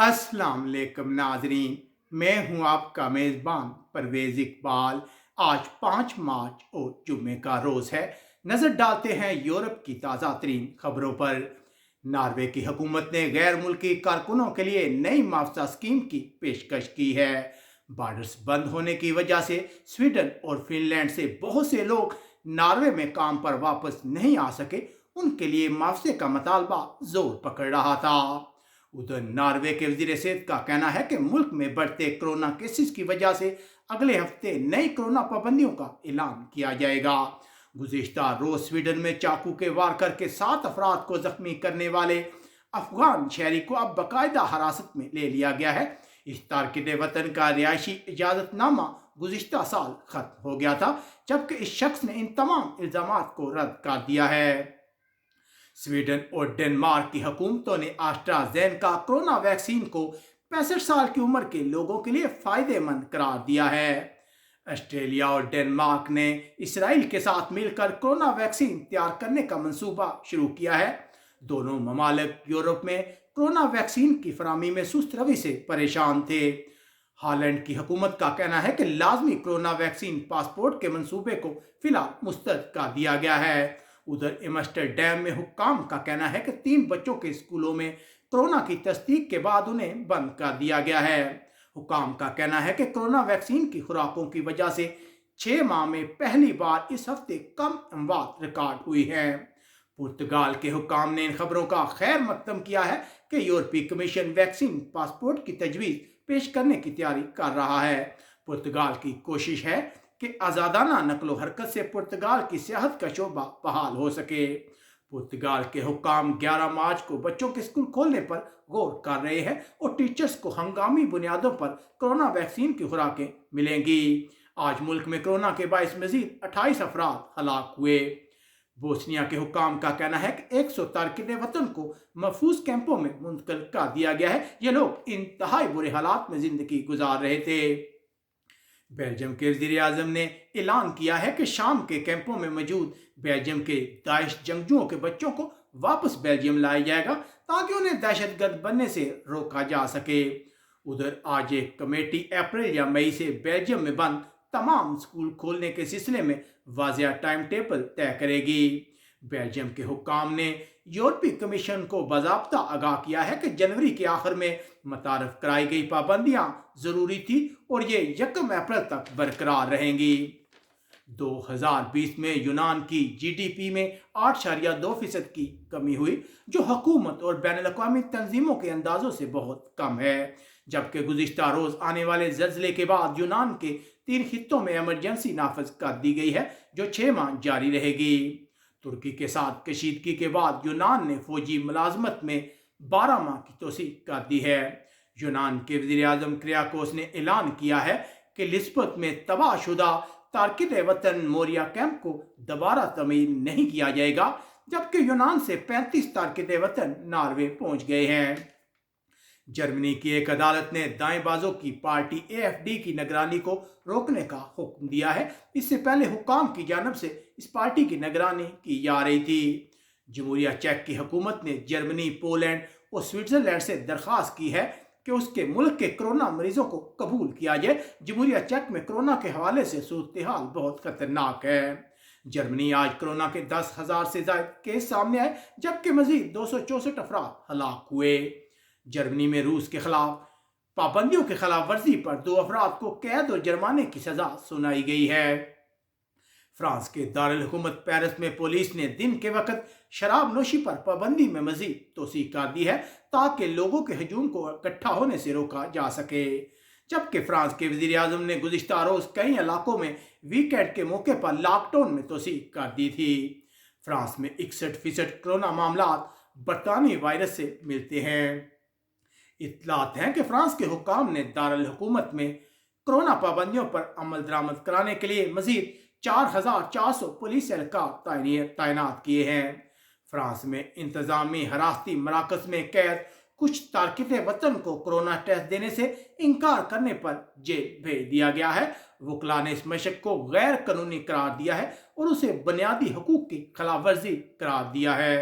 अस्सलाम वालेकुम नाजरीन। मैं हूं आपका मेज़बान परवेज़ इकबाल। आज 5 मार्च और जुम्मे का रोज़ है। नज़र डालते हैं यूरोप की ताज़ा तरीन खबरों पर। नॉर्वे की हुकूमत ने गैर मुल्की कारकुनों के लिए नई मुआवजा स्कीम की पेशकश की है। बॉर्डर्स बंद होने की वजह से स्वीडन और फिनलैंड से बहुत से लोग नॉर्वे में काम पर वापस नहीं आ सके। उनके लिए मुआवजे का मुतालबा जोर पकड़ रहा था। उधर नॉर्वे के वजीर सेहत का कहना है कि मुल्क में बढ़ते कोरोना केसेस की वजह से अगले हफ्ते नई कोरोना पाबंदियों का ऐलान किया जाएगा। गुज़िश्ता रोज स्वीडन में चाकू के वार करके 7 अफराद को जख्मी करने वाले अफगान शहरी को अब बाकायदा हिरासत में ले लिया गया है। इस तारकिन वतन का रिहायशी इजाज़तनामा गुज़िश्ता साल खत्म हो गया था, जबकि इस शख्स ने इन तमाम इल्ज़ाम को रद्द कर दिया है। स्वीडन और डेनमार्क की हुकूमतों ने एस्ट्राज़ेनेका कोरोना वैक्सीन को 65 साल की उम्र के लोगों के लिए फ़ायदेमंद करार दिया है। ऑस्ट्रेलिया और डेनमार्क ने इसराइल के साथ मिलकर कोरोना वैक्सीन तैयार करने का मंसूबा शुरू किया है। दोनों ममालिक यूरोप में कोरोना वैक्सीन की फराहमी में सुस्त रवि से परेशान थे। हॉलैंड की हुकूमत का कहना है कि लाजमी कोरोना वैक्सीन पासपोर्ट के मंसूबे को फिलहाल मुस्तरद कर दिया गया है। उधर एम्स्टर्डम में हुक्काम का कहना है कि 3 बच्चों के स्कूलों में कोरोना की तस्दीक के बाद उन्हें बंद कर दिया गया है। हुक्काम का कहना है कि कोरोना वैक्सीन की खुराकों की वजह से 6 माह में पहली बार इस हफ्ते कम अमवात रिकॉर्ड हुई हैं। पुर्तगाल के हुक्काम ने इन खबरों का खैर मकदम किया है कि यूरोपीय कमीशन वैक्सीन पासपोर्ट की तजवीज़ पेश करने की तैयारी कर रहा है। पुर्तगाल की कोशिश है कि आज़ादाना नकलो हरकत से पुर्तगाल की सियाहत का शोबा बहाल हो सके। पुर्तगाल के हुक्काम 11 मार्च को बच्चों के स्कूल खोलने पर गौर कर रहे हैं और टीचर्स को हंगामी बुनियादों पर कोरोना वैक्सीन की खुराकें मिलेंगी। आज मुल्क में कोरोना के बायस मजीद 28 अफराद हलाक हुए। बोस्निया के हुक्काम का कहना है कि 100 तारकिन वतन को महफूज कैंपों में मुंतकिल कर दिया गया है। ये लोग इंतहाई बुरे हालात में जिंदगी गुजार रहे थे। बेल्जियम के वज़ीर आज़म ने ऐलान किया है कि शाम के कैंपों में मौजूद बेल्जियम के दाइश जंगजुओं के बच्चों को वापस बेल्जियम लाया जाएगा ताकि उन्हें दहशतगर्द बनने से रोका जा सके। उधर आज एक कमेटी अप्रैल या मई से बेल्जियम में बंद तमाम स्कूल खोलने के सिलसिले में वाज़िया टाइम टेबल तय करेगी। बेल्जियम के हुक्काम ने यूरोपीय कमीशन को बाज़ाब्ता आगाह किया है कि जनवरी के आखिर में मुतारफ कराई गई पाबंदियां ज़रूरी थी और ये 1 अप्रैल तक बरकरार रहेंगी। 2020 में यूनान की जीडीपी में 8.2% की कमी हुई, जो हुकूमत और बैनुल-अक़वामी तंजीमों के अंदाजों से बहुत कम है। जबकि गुज़िश्ता रोज़ आने वाले ज़ल्ज़ले के बाद यूनान के 3 खित्तों में इमरजेंसी नाफिज कर दी गई है, जो 6 माह जारी रहेगी। तुर्की के साथ कशीदगी के बाद यूनान ने फौजी मुलाजमत में 12 माह की तोसी कर दी है। यूनान के वज़ीर आज़म क्रियाकोस ने ऐलान किया है कि लिस्बत में तबाहशुदा तारकिन वतन मोरिया कैंप को दोबारा तमीर नहीं किया जाएगा, जबकि यूनान से 35 तारकिन वतन नॉर्वे पहुंच गए हैं। जर्मनी की एक अदालत ने दाएं बाजों की पार्टी एएफडी की निगरानी को रोकने का हुक्म दिया है। इससे पहले हुक्काम की जानब से इस पार्टी की निगरानी की जा रही थी। जमहूरिया चेक की हुकूमत ने जर्मनी, पोलैंड और स्विट्ज़रलैंड से दरख्वास्त की है कि उसके मुल्क के कोरोना मरीजों को कबूल किया जाए। जमहूरिया चेक में कोरोना के हवाले से सूरत हाल बहुत खतरनाक है। जर्मनी आज कोरोना के 10,000 से ज्यादा केस सामने आए, जबकि मजीद 264 अफराद हलाक हुए। जर्मनी में रूस के खिलाफ पाबंदियों के खिलाफ वर्जी पर 2 अफराद को कैद और जुर्माने की सजा सुनाई गई है। फ्रांस के दारुल हुकूमत पेरिस में पुलिस ने दिन के वक्त शराब नोशी पर पाबंदी में मजीद तोसी कर दी है ताकि लोगों के हजूम को इकट्ठा होने से रोका जा सके। जबकि फ्रांस के वज़ीर आज़म ने गुज़िश्ता रोज़ कई इलाकों में वीकेंड के मौके पर लॉकडाउन में तोसी कर दी थी। फ्रांस में 61% कोरोना मामला बरतानवी वायरस से मिलते हैं। इत्तलात हैं कि फ्रांस के हुक्काम ने दारुल हुकूमत में कोरोना पाबंदियों पर अमल दरामद कराने के लिए मजीद 4,400 पुलिस एहलकार तैनात किए हैं। फ्रांस में इंतजामी हिरासती मराकज में कैद कुछ तारकिन वतन को कोरोना टेस्ट देने से इनकार करने पर जेल भेज दिया गया है। वकला ने इस मशक को गैर कानूनी करार दिया है और उसे बुनियादी हकूक की खिलाफ वर्जी करार दिया है।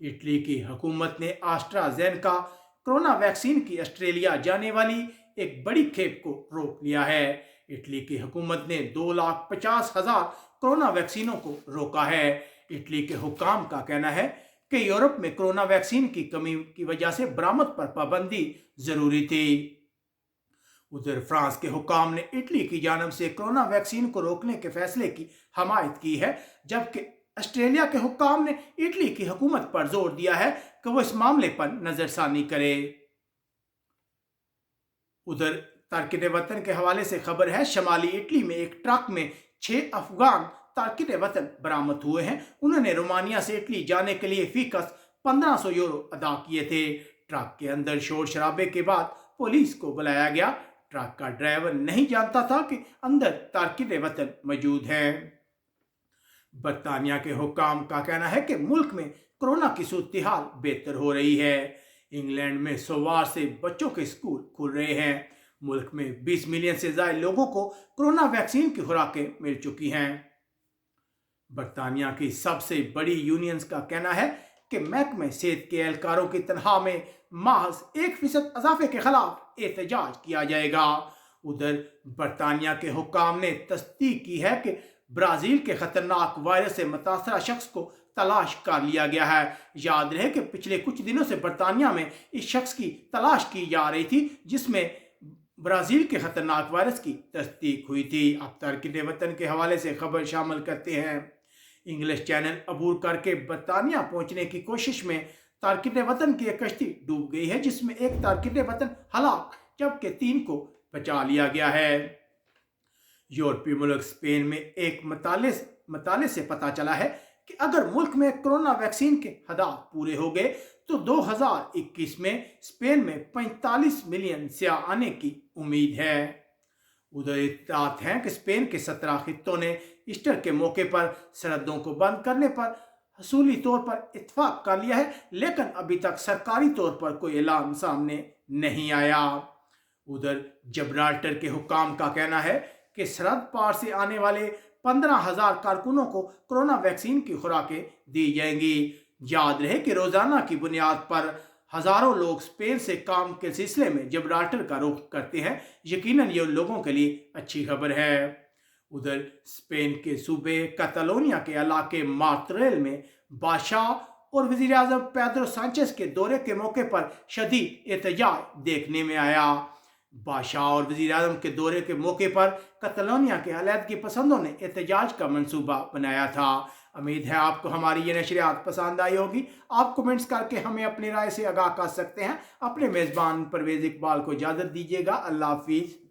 इटली की हुकूमत ने एस्ट्राज़ेनेका कोरोना वैक्सीन की ऑस्ट्रेलिया जाने वाली एक बड़ी खेप को रोक लिया है। इटली की हुकूमत ने 2,50,000 कोरोना वैक्सीनों को रोका है। इटली के हुक्काम का कहना है कि यूरोप में कोरोना वैक्सीन की कमी की वजह से बरामद पर पाबंदी जरूरी थी। उधर फ्रांस के हुक्काम ने इटली की जानब से कोरोना वैक्सीन को रोकने के फैसले की हमायत की है, जबकि ऑस्ट्रेलिया के हुक्काम ने इटली की हुकूमत पर जोर दिया है कि वो इस मामले पर नजरसानी करे। उधर तारकिन वतन के हवाले से खबर है, शमाली इटली में एक ट्रक में 6 अफगान तारकिन वतन बरामद हुए हैं। उन्होंने रोमानिया से इटली जाने के लिए फीकस 1500 यूरो अदा किए थे। ट्रक के अंदर शोर शराबे के बाद पुलिस को बुलाया गया। ट्रक का ड्राइवर नहीं जानता था कि अंदर तारकिन वतन मौजूद हैं। बरतानिया के हुक्काम का कहना है कि मुल्क में कोरोना की सूरत हाल बेहतर हो रही है। इंग्लैंड में सोमवार से बच्चों के स्कूल खुल रहे हैं। मुल्क में 20 मिलियन से ज्यादा लोगों को कोरोना वैक्सीन की खुराकें मिल चुकी हैं। बरतानिया की सबसे बड़ी यूनियंस का कहना है कि महकमे सेहत के एहलकारों की तनख्वाह में महज 1% इजाफे के खिलाफ एहतजाज किया जाएगा। उधर बरतानिया के हुक्काम ने तस्दीक की है कि ब्राजील के खतरनाक वायरस से मुतासरा शख्स को तलाश कर लिया गया है। याद रहे कि पिछले कुछ दिनों से बरतानिया में इस शख्स की तलाश की जा रही थी, जिसमें ब्राजील के खतरनाक वायरस की तस्दीक हुई थी। अब तारकिन वतन के हवाले से खबर शामिल करते हैं। इंग्लिश चैनल अबूर करके बरतानिया पहुंचने की कोशिश में तारकिन वतन की एक कश्ती डूब गई है, जिसमें एक तारकिन वतन हलाक जबकि 3 को बचा लिया गया है। यूरोपीय मुल्क स्पेन में एक मताले से पता चला है कि अगर मुल्क में कोरोना वैक्सीन के हदाफ पूरे हो गए तो 2021 में स्पेन में 45 मिलियन सियाह आने की उम्मीद है। उधर इत्तलात हैं कि स्पेन के 17 खित्तों ने ईस्टर के मौके पर सरहदों को बंद करने पर हसूली तौर पर इत्तफाक कर लिया है, लेकिन अभी तक सरकारी तौर पर कोई ऐलान सामने नहीं आया। उधर जब्राल्टर के हुक्काम का कहना है कि सरहद पार से आने वाले 15,000 कारकुनों को कोरोना वैक्सीन की खुराकें दी जाएंगी। याद रहे कि रोजाना की बुनियाद पर हजारों लोग स्पेन से काम के सिलसिले में जब्राल्टर का रुख करते हैं। यकीनन ये लोगों के लिए अच्छी खबर है। उधर स्पेन के सूबे कैटालोनिया के इलाके मार्तरेल में बादशाह और वजीर आजम पेड्रो सांचेज के दौरे के मौके पर शदीद एहतजाज देखने में आया। बादशाह और वजीर आजम के दौरे के मौके पर कैटालोनिया के अलहदगी पसंदों ने एहतजाज का मंसूबा बनाया था। उम्मीद है आपको हमारी ये नशरियात पसंद आई होगी। आप कमेंट्स करके हमें अपनी राय से आगाह कर सकते हैं। अपने मेज़बान परवेज़ इकबाल को इजाज़त दीजिएगा। अल्लाह हाफिज़।